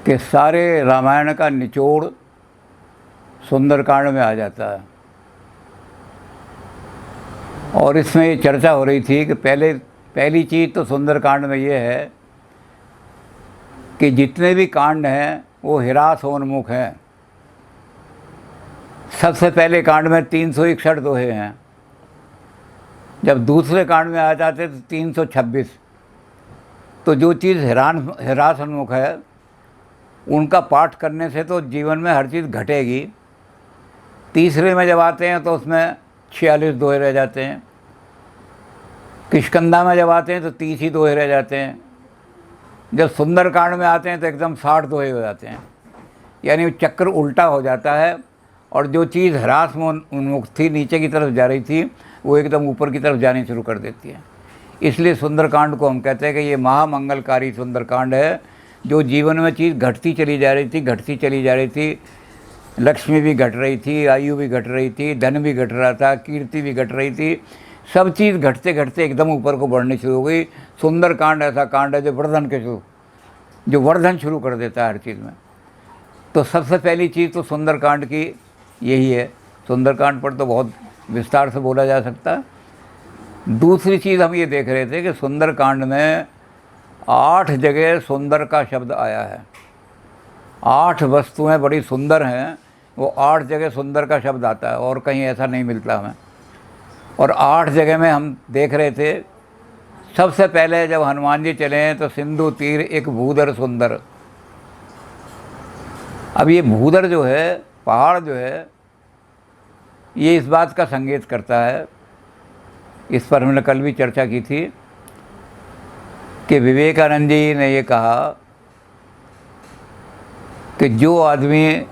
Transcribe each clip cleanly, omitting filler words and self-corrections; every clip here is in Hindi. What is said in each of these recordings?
कि सारे रामायण का निचोड़ सुंदरकांड में आ जाता है। और इसमें ये चर्चा हो रही थी कि पहली चीज़ तो सुंदरकांड में ये है कि जितने भी कांड हैं वो हिरासोन्मुख हैं। सबसे पहले कांड में 361 दोहे हैं, जब दूसरे कांड में आ जाते तो 326। तो जो चीज़ हिरासोन्मुख है उनका पाठ करने से तो जीवन में हर चीज़ घटेगी। तीसरे में जब आते हैं तो उसमें 46 दोहे रह जाते हैं। किष्किंधा में जब आते हैं तो 30 ही दोहे रह जाते हैं। जब सुंदरकांड में आते हैं तो एकदम 60 दोहे हो जाते हैं। यानी चक्र उल्टा हो जाता है और जो चीज़ ह्रास में उन्मुख थी, नीचे की तरफ जा रही थी, वो एकदम ऊपर की तरफ जानी शुरू कर देती है। इसलिए सुंदरकांड को हम कहते हैं कि ये महामंगलकारी सुंदरकांड है, जो जीवन में चीज़ घटती चली जा रही थी। लक्ष्मी भी घट रही थी, आयु भी घट रही थी, धन भी घट रहा था, कीर्ति भी घट रही थी। सब चीज़ घटते घटते एकदम ऊपर को बढ़नी शुरू हो गई। सुंदरकांड ऐसा कांड है जो वर्धन शुरू कर देता है हर चीज़ में। तो सबसे पहली चीज़ तो सुंदरकांड की यही है। सुंदरकांड पर तो बहुत विस्तार से बोला जा सकता है। दूसरी चीज़ हम ये देख रहे थे कि सुंदरकांड में 8 जगह सुंदर का शब्द आया है। 8 वस्तुएं बड़ी सुंदर हैं, वो 8 जगह सुंदर का शब्द आता है और कहीं ऐसा नहीं मिलता हमें। और 8 जगह में हम देख रहे थे, सबसे पहले जब हनुमान जी चले हैं तो सिंधु तीर एक भूधर सुंदर। अब ये भूधर जो है, पहाड़ जो है, ये इस बात का संकेत करता है, इस पर हमने कल भी चर्चा की थी कि विवेकानंद जी ने ये कहा कि जो आदमी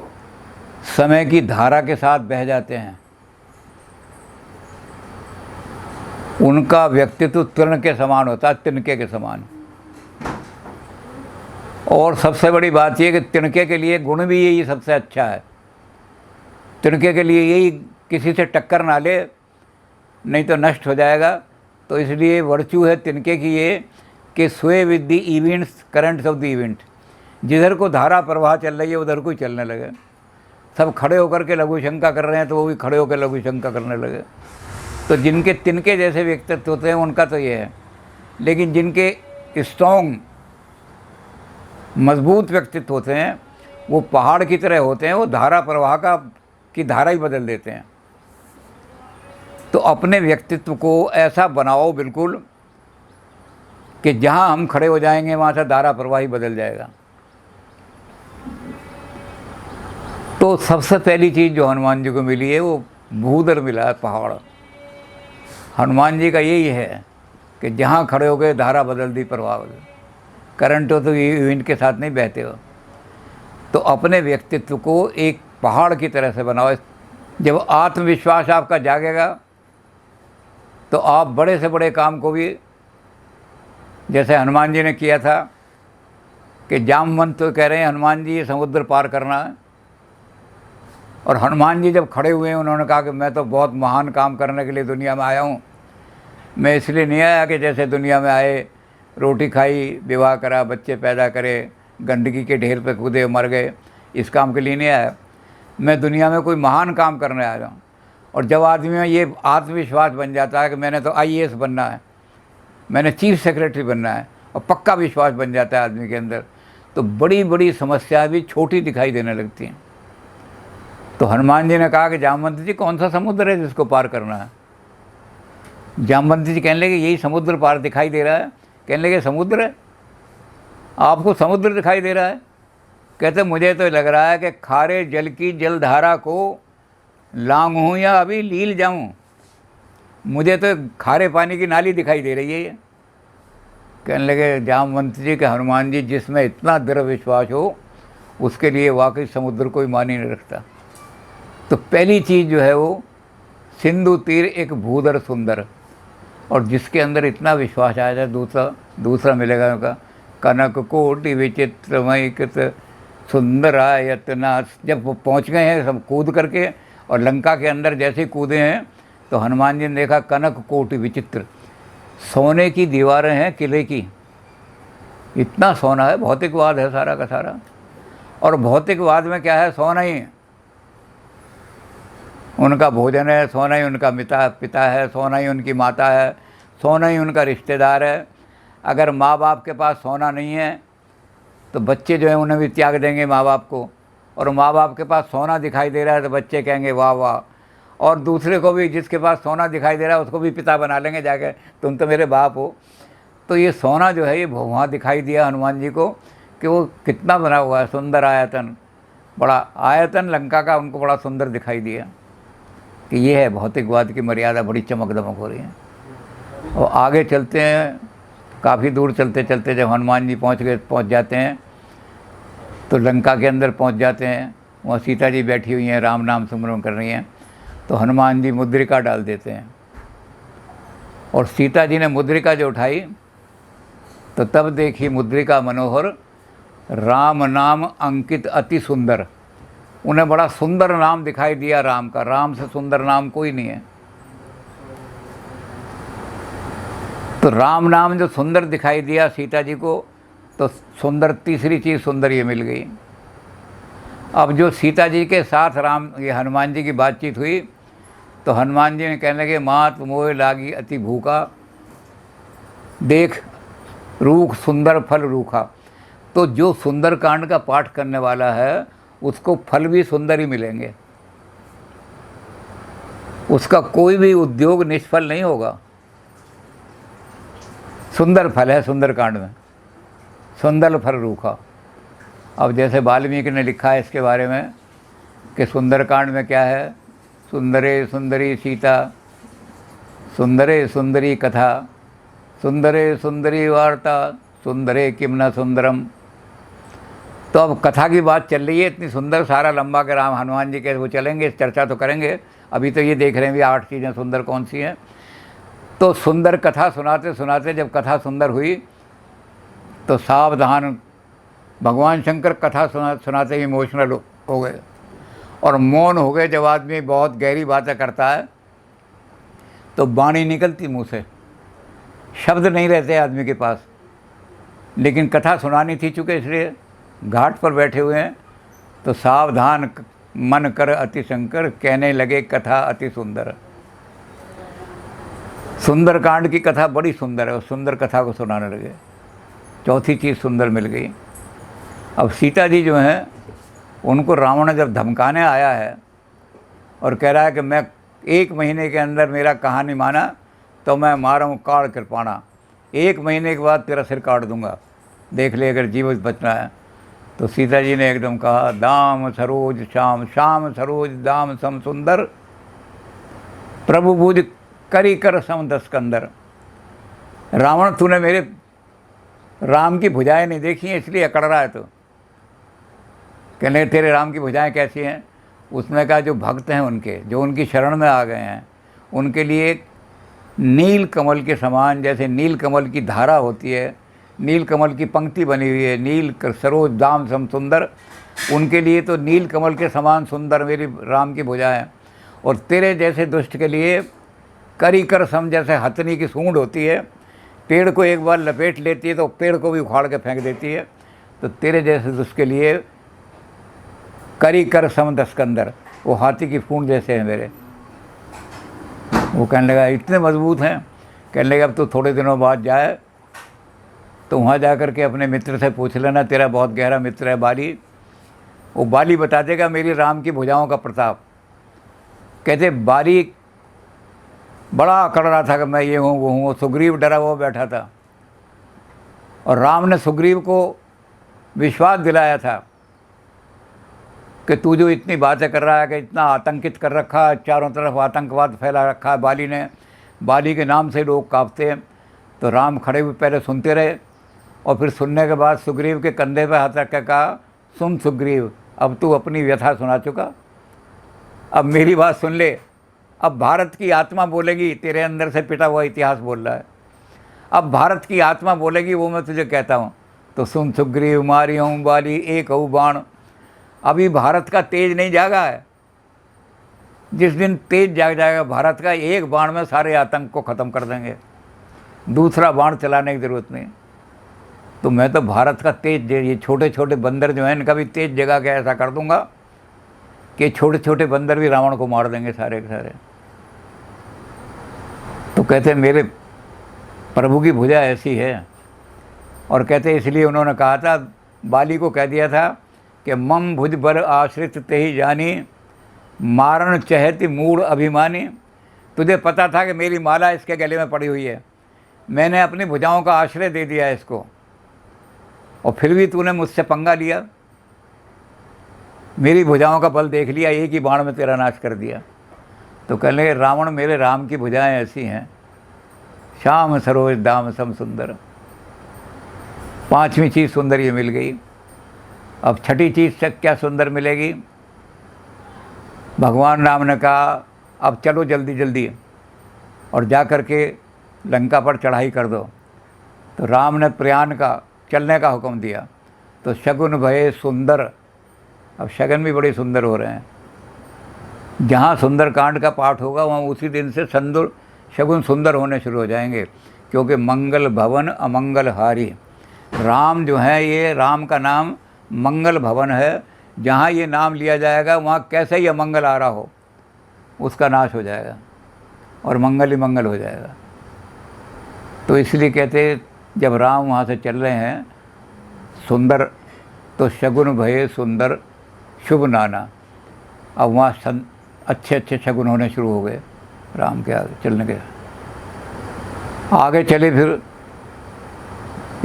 समय की धारा के साथ बह जाते हैं उनका व्यक्तित्व तृण के समान होता है, तिनके के समान। और सबसे बड़ी बात यह कि तिनके के लिए गुण भी यही सबसे अच्छा है। तिनके के लिए यही किसी से टक्कर ना ले, नहीं तो नष्ट हो जाएगा। तो इसलिए वर्चू है तिनके की ये कि स्वे with the events currents of the event. जिधर को धारा प्रवाह चल रही है उधर को ही चलने लगे। सब खड़े होकर के लघु शंका कर रहे हैं तो वो भी खड़े होकर लघु शंका करने लगे। तो जिनके तिनके जैसे व्यक्तित्व होते हैं उनका तो ये है। लेकिन जिनके स्ट्रॉन्ग मजबूत व्यक्तित्व होते हैं वो पहाड़ की तरह होते हैं, वो धारा प्रवाह की धारा ही बदल देते हैं। तो अपने व्यक्तित्व को ऐसा बनाओ बिल्कुल कि जहाँ हम खड़े हो जाएंगे वहाँ से धारा प्रवाह ही बदल जाएगा। तो सबसे पहली चीज़ जो हनुमान जी को मिली है वो भूधर मिला है, पहाड़। हनुमान जी का यही है कि जहाँ खड़े हो गए धारा बदल दी, प्रवाह बदल। करंट हो तो इवेंट के साथ नहीं बहते हो। तो अपने व्यक्तित्व को एक पहाड़ की तरह से बनाओ। जब आत्मविश्वास आपका जागेगा तो आप बड़े से बड़े काम को भी, जैसे हनुमान जी ने किया था कि जामवंत तो कह रहे हैं हनुमान जी ये समुद्र पार करना है, और हनुमान जी जब खड़े हुए हैं उन्होंने कहा कि मैं तो बहुत महान काम करने के लिए दुनिया में आया हूँ। मैं इसलिए नहीं आया कि जैसे दुनिया में आए, रोटी खाई, विवाह करा, बच्चे पैदा करे, गंदगी के ढेर पे कूदे, मर गए, इस काम के लिए नहीं आया। मैं दुनिया में कोई महान काम करने आया हूँ। और जब आदमी में ये आत्मविश्वास बन जाता है कि मैंने तो IAS बनना है, मैंने चीफ सेक्रेटरी बनना है, और पक्का विश्वास बन जाता है आदमी के अंदर, तो बड़ी बड़ी समस्याएं भी छोटी दिखाई देने लगती हैं। तो हनुमान जी ने कहा कि जामवंत जी कौन सा समुद्र है जिसको पार करना है? जामवंत जी कहने लगे यही समुद्र पार दिखाई दे रहा है। कहने लगे समुद्र है? आपको समुद्र दिखाई दे रहा है? कहते मुझे तो लग रहा है कि खारे जल की जलधारा को लांघूं या अभी लील जाऊं। मुझे तो खारे पानी की नाली दिखाई दे रही है ये। कहने लगे जामवंत जी के हनुमान जी जिसमें इतना दृढ़ विश्वास हो उसके लिए वाकई समुद्र कोई मान ही नहीं रखता। तो पहली चीज़ जो है वो सिंधु तीर एक भूधर सुंदर, और जिसके अंदर इतना विश्वास आ जाए। दूसरा मिलेगा उनका कनक कोटि विचित्रमय कृत सुंदरायतना। जब वो पहुँच गए हैं सब कूद करके, और लंका के अंदर जैसे कूदे हैं तो हनुमान जी ने देखा कनक कोटि विचित्र, सोने की दीवारें हैं किले की। इतना सोना है, भौतिकवाद है सारा का सारा। और भौतिकवाद में क्या है, सोना ही उनका भोजन है, सोना ही उनका पिता है, सोना ही उनकी माता है, सोना ही उनका रिश्तेदार है। अगर माँ बाप के पास सोना नहीं है तो बच्चे जो हैं उन्हें भी त्याग देंगे माँ बाप को, और माँ बाप के पास सोना दिखाई दे रहा है तो बच्चे कहेंगे वाह वाह, और दूसरे को भी जिसके पास सोना दिखाई दे रहा है उसको भी पिता बना लेंगे जाके, तुम तो मेरे बाप हो। तो ये सोना जो है ये वहाँ दिखाई दिया हनुमान जी को कि वो कितना बना हुआ है, सुंदर आयतन, बड़ा आयतन लंका का उनको बड़ा सुंदर दिखाई दिया कि ये है भौतिकवाद की मर्यादा, बड़ी चमक दमक हो रही है। और आगे चलते हैं, काफ़ी दूर चलते चलते जब हनुमान जी पहुंच जाते हैं तो लंका के अंदर पहुंच जाते हैं। वहाँ सीता जी बैठी हुई हैं, राम नाम सुमरन कर रही हैं। तो हनुमान जी मुद्रिका डाल देते हैं, और सीता जी ने मुद्रिका जो उठाई तो तब देखी मुद्रिका मनोहर, राम नाम अंकित अति सुंदर। उन्हें बड़ा सुंदर नाम दिखाई दिया राम का, राम से सुंदर नाम कोई नहीं है। तो राम नाम जो सुंदर दिखाई दिया सीता जी को, तो सुंदर तीसरी चीज़ सुंदर ये मिल गई। अब जो सीता जी के साथ ये हनुमान जी की बातचीत हुई तो हनुमान जी ने कहने लगे, मात मोह लागी अति भूखा, देख रूख सुंदर फल रूखा। तो जो सुंदर कांड का पाठ करने वाला है उसको फल भी सुंदर ही मिलेंगे, उसका कोई भी उद्योग निष्फल नहीं होगा। सुंदर फल है सुंदर कांड में, सुंदर फल रूखा। अब जैसे वाल्मीकि ने लिखा है इसके बारे में कि सुंदर कांड में क्या है, सुंदरे सुंदरी सीता, सुंदरे सुंदरी कथा, सुंदरे सुंदरी वार्ता, सुंदरे किम न सुंदरम। तो अब कथा की बात चल रही है, इतनी सुंदर, सारा लंबा के राम हनुमान जी के वो चलेंगे, चर्चा तो करेंगे। अभी तो ये देख रहे हैं भी 8 चीज़ें सुंदर कौन सी हैं। तो सुंदर कथा सुनाते सुनाते जब कथा सुंदर हुई तो सावधान, भगवान शंकर कथा सुनाते ही इमोशनल हो गए और मौन हो गए। जब आदमी बहुत गहरी बातें करता है तो वाणी निकलती मुँह से, शब्द नहीं रहते आदमी के पास, लेकिन कथा सुनानी थी चूँकि, इसलिए घाट पर बैठे हुए हैं। तो सावधान मन कर अति शंकर, कहने लगे कथा अति सुंदर। सुंदर कांड की कथा बड़ी सुंदर है, उस सुंदर कथा को सुनाने लगे। चौथी चीज़ सुंदर मिल गई। अब सीता जी जो हैं उनको रावण जब धमकाने आया है और कह रहा है कि मैं 1 महीने के अंदर मेरा कहानी माना तो मैं मारूँ काट कृपाणा, 1 महीने के बाद तेरा सिर काट दूंगा, देख ले अगर जीवित बचना है। तो सीता जी ने एकदम कहा, दाम सरोज श्याम, श्याम सरोज दाम सम सुंदर, प्रभु बुझ करी कर सम 10 कंदर। रावण तूने मेरे राम की भुजाएं नहीं देखी हैं इसलिए अकड़ रहा है। तो कहने तेरे राम की भुजाएं कैसी हैं? उसने कहा जो भक्त हैं उनके, जो उनकी शरण में आ गए हैं, उनके लिए नील कमल के समान, जैसे नील कमल की धारा होती है, नील कमल की पंक्ति बनी हुई है, नील सरोज दाम सम सुंदर, उनके लिए तो नील कमल के समान सुंदर मेरी राम की भुजाएं। और तेरे जैसे दुष्ट के लिए करी कर सम, जैसे हथनी की सूंड होती है, पेड़ को एक बार लपेट लेती है तो पेड़ को भी उखाड़ के फेंक देती है, तो तेरे जैसे दुष्ट के लिए करी कर सम 10 कंदर, वो हाथी की सूंड जैसे हैं मेरे। वो कहने लगा इतने मजबूत हैं। कहने लगा अब तो थोड़े दिनों बाद जाए तो वहाँ जा कर के अपने मित्र से पूछ लेना, तेरा बहुत गहरा मित्र है बाली, वो बाली बता देगा मेरी राम की भुजाओं का प्रताप। कहते बाली बड़ा अकड़ रहा था कि मैं ये हूँ वो हूँ, सुग्रीव डरा हुआ बैठा था और राम ने सुग्रीव को विश्वास दिलाया था कि तू जो इतनी बातें कर रहा है, कि इतना आतंकित कर रखा है, चारों तरफ आतंकवाद फैला रखा है बाली ने, बाली के नाम से लोग कांपते हैं। तो राम खड़े हुए पहले सुनते रहे और फिर सुनने के बाद सुग्रीव के कंधे पर हाथ रख के कहा, सुन सुग्रीव, अब तू अपनी व्यथा सुना चुका, अब मेरी बात सुन ले। अब भारत की आत्मा बोलेगी, तेरे अंदर से पिटा हुआ इतिहास बोल रहा है, अब भारत की आत्मा बोलेगी, वो मैं तुझे कहता हूँ। तो सुन सुग्रीव, मारी हूँ बाली एक हूँ बाण। अभी भारत का तेज नहीं जागा है, जिस दिन तेज जाग जाएगा भारत का, एक बाण में सारे आतंक को ख़त्म कर देंगे, दूसरा बाण चलाने की ज़रूरत नहीं। तो मैं तो भारत का तेज, ये छोटे छोटे बंदर जो हैं इनका भी तेज जगह के ऐसा कर दूंगा कि छोटे छोटे बंदर भी रावण को मार देंगे सारे के सारे। तो कहते मेरे प्रभु की भुजा ऐसी है, और कहते इसलिए उन्होंने कहा था, बाली को कह दिया था कि मम भुज बर आश्रित ते ही जानी, मारण चहति मूढ़ अभिमानी। तुझे पता था कि मेरी माला इसके गले में पड़ी हुई है, मैंने अपनी भुजाओं का आश्रय दे दिया इसको, और फिर भी तूने मुझसे पंगा लिया, मेरी भुजाओं का बल देख लिया, एक ही बाण में तेरा नाश कर दिया। तो कहने लगे रावण मेरे राम की भुजाएं ऐसी हैं, श्याम सरोज दाम सम सुंदर। पांचवी चीज़ सुंदर ये मिल गई। अब छठी चीज़ से क्या सुंदर मिलेगी? भगवान राम ने कहा अब चलो जल्दी जल्दी और जा कर के लंका पर चढ़ाई कर दो। तो राम ने प्रयाण का, चलने का हुक्म दिया। तो शगुन भये सुंदर, अब शगन भी बड़े सुंदर हो रहे हैं। जहाँ सुंदरकांड का पाठ होगा वहाँ उसी दिन से शगुन सुंदर होने शुरू हो जाएंगे, क्योंकि मंगल भवन अमंगल हारी। राम जो है, ये राम का नाम मंगल भवन है। जहाँ ये नाम लिया जाएगा वहाँ कैसे ही अमंगल आ रहा हो उसका नाश हो जाएगा और मंगल ही मंगल हो जाएगा। तो इसलिए कहते जब राम वहाँ से चल रहे हैं सुंदर, तो शगुन भये सुंदर शुभ नाना। अब वहाँ अच्छे अच्छे शगुन होने शुरू हो गए राम के आगे चलने के। आगे चले फिर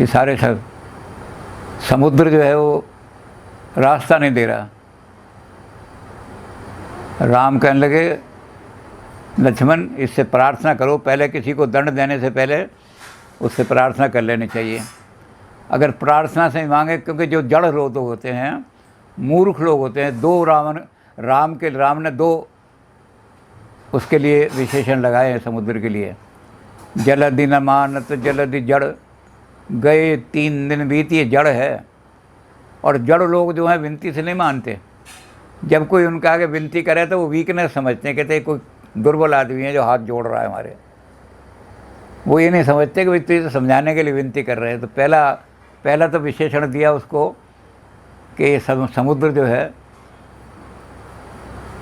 ये सारे सब, समुद्र जो है वो रास्ता नहीं दे रहा। राम कहने लगे लक्ष्मण इससे प्रार्थना करो, पहले किसी को दंड देने से पहले उससे प्रार्थना कर लेनी चाहिए। अगर प्रार्थना से मांगे, क्योंकि जो जड़ लोग होते हैं, मूर्ख लोग होते हैं, राम ने दो उसके लिए विशेषण लगाए हैं समुद्र के लिए। जलधि न मानत जलधि जड़, गए 3 दिन बीत, ये जड़ है। और जड़ लोग जो हैं विनती से नहीं मानते। जब कोई उनका आगे विनती करे तो वो वीकनेस समझते हैं, कहते कोई दुर्बल आदमी है जो हाथ जोड़ रहा है हमारे। वो ये नहीं समझते कि भाई तुझे समझाने के लिए विनती कर रहे हैं। तो पहला तो विशेषण दिया उसको कि समुद्र जो है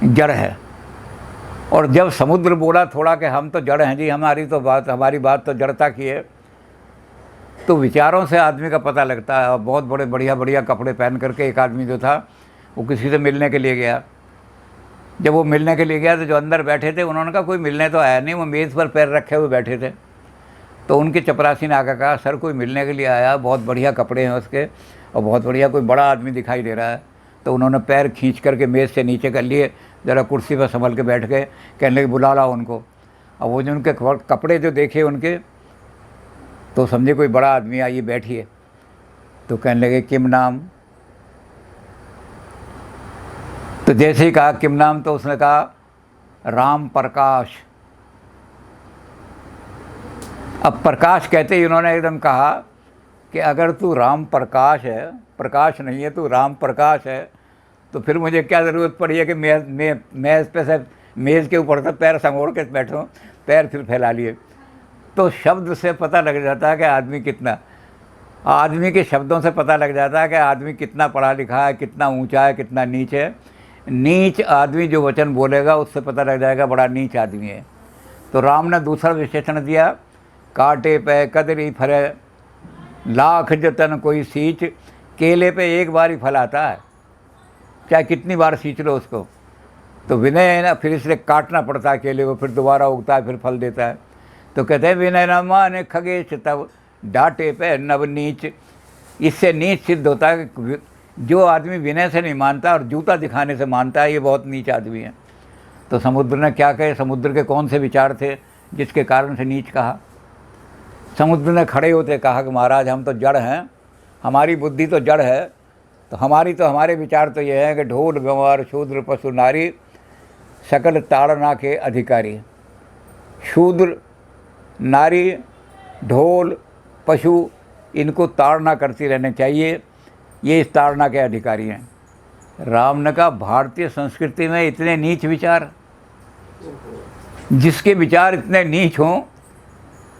जड़ है। और जब समुद्र बोला थोड़ा कि हम तो जड़ हैं जी, हमारी बात तो जड़ता की है, तो विचारों से आदमी का पता लगता है। और बहुत बड़े बढ़िया कपड़े पहन करके एक आदमी जो था वो किसी से मिलने के लिए गया। जब वो मिलने के लिए गया तो जो अंदर बैठे थे उन्होंने कहा कोई मिलने तो आया नहीं, वो मेज़ पर पैर रखे हुए बैठे थे। तो उनके चपरासी ने आकर कहा सर कोई मिलने के लिए आया, बहुत बढ़िया कपड़े हैं उसके और बहुत बढ़िया कोई बड़ा आदमी दिखाई दे रहा है। तो उन्होंने पैर खींच करके मेज़ से नीचे कर लिए, ज़रा कुर्सी पर संभल के बैठ गए। कहने लगे बुला लाओ उनको। अब वो जो उनके कपड़े जो देखे उनके, तो समझे कोई बड़ा आदमी आइए बैठिए। तो कहने लगे किम नाम। तो जैसे ही कहा किम नाम, तो उसने कहा राम प्रकाश। अब प्रकाश कहते ही उन्होंने एकदम कहा कि अगर तू राम प्रकाश है, प्रकाश नहीं है, तू राम प्रकाश है, तो फिर मुझे क्या ज़रूरत पड़ी है कि मेज़ पे से मेज़ के ऊपर से पैर संगोड़ के बैठूँ। पैर फिर फैला लिए। तो शब्द से पता लग जाता है कि आदमी के शब्दों से पता लग जाता है कि आदमी कितना पढ़ा लिखा है, कितना ऊंचा है, कितना नीच है। नीच आदमी जो वचन बोलेगा उससे पता लग जाएगा बड़ा नीच आदमी है। तो राम ने दूसरा विशेषण दिया, कांटे पे कदरी फरे, लाख जतन कोई सींच। केले पे एक बार ही फल आता है, चाहे कितनी बार सींच लो उसको। तो विनय है ना, फिर इसलिए काटना पड़ता है केले को, फिर दोबारा उगता है, फिर फल देता है। तो कहते हैं विनय न माने खगेश तब, डांटे पे नव नीच। इससे नीच सिद्ध होता है कि जो आदमी विनय से नहीं मानता और जूता दिखाने से मानता है, ये बहुत नीच आदमी है। तो समुद्र ने क्या कहे, समुद्र के कौन से विचार थे जिसके कारण से नीच कहा? समुद्र ने खड़े होते कहा कि महाराज हम तो जड़ हैं, हमारी बुद्धि तो जड़ है, तो हमारे विचार तो ये हैं कि ढोल गंवार शूद्र पशु नारी, सकल ताड़ना के अधिकारी। शूद्र, नारी, ढोल, पशु, इनको ताड़ना करती रहनी चाहिए, ये इस ताड़ना के अधिकारी हैं। राम ने कहा भारतीय संस्कृति में इतने नीच विचार, जिसके विचार इतने नीच हों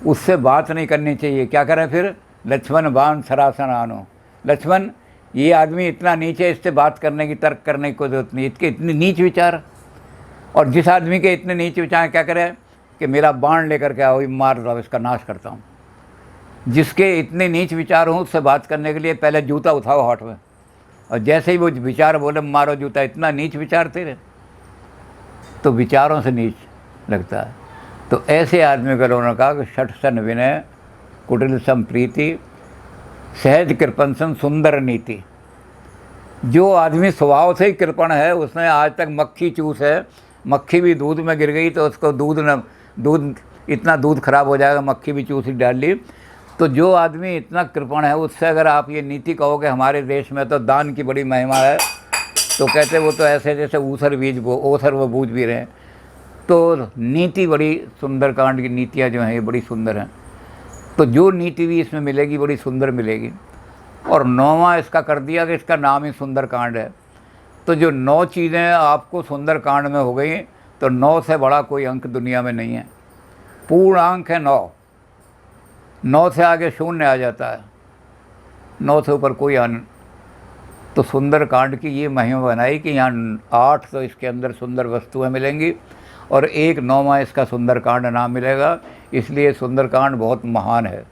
उससे बात नहीं करनी चाहिए। क्या करें फिर? लक्ष्मण बाण सरासन आनो। लक्ष्मण, ये आदमी इतना नीचे, इससे बात करने की, तर्क करने की कोई जरूरत नहीं, इसके इतने नीच विचार। और जिस आदमी के इतने नीच विचार, क्या करे कि मेरा बाण लेकर के आओ, मार दो, इसका नाश करता हूँ। जिसके इतने नीच विचार हों, उससे बात करने के लिए पहले जूता उठाओ हाथ में, और जैसे ही वो विचार बोले मारो जूता, इतना नीच विचार तेरे, तो विचारों से नीच लगता है। तो ऐसे आदमी को उन्होंने कहा कि शठ सन विनय कुटिल सम प्रीति सहज कृपण सन सुंदर नीति। जो आदमी स्वभाव से ही कृपण है, उसने आज तक मक्खी चूस है, मक्खी भी दूध में गिर गई तो उसको दूध इतना दूध खराब हो जाएगा, मक्खी भी चूस ही डाल ली। तो जो आदमी इतना कृपण है, उससे अगर आप ये नीति कहोगे हमारे देश में तो दान की बड़ी महिमा है, तो कहते वो तो ऐसे जैसे ओसर वो बूझ भी रहे हैं। तो नीति बड़ी सुंदर कांड की नीतियाँ जो हैं ये बड़ी सुंदर हैं। तो जो नीति भी इसमें मिलेगी बड़ी सुंदर मिलेगी। और 9वां इसका कर दिया कि इसका नाम ही सुंदर कांड है। तो जो 9 चीज़ें आपको सुंदर कांड में हो गई, तो 9 से बड़ा कोई अंक दुनिया में नहीं है। पूर्णांक है 9, 9 से आगे शून्य आ जाता है, 9 से ऊपर कोई आनंद। तो सुंदर कांड की ये महिमा बनाई कि यहाँ 8 तो इसके अंदर सुंदर वस्तुएं मिलेंगी और एक 9वां इसका सुंदर कांड नाम मिलेगा। इसलिए सुंदर कांड बहुत महान है।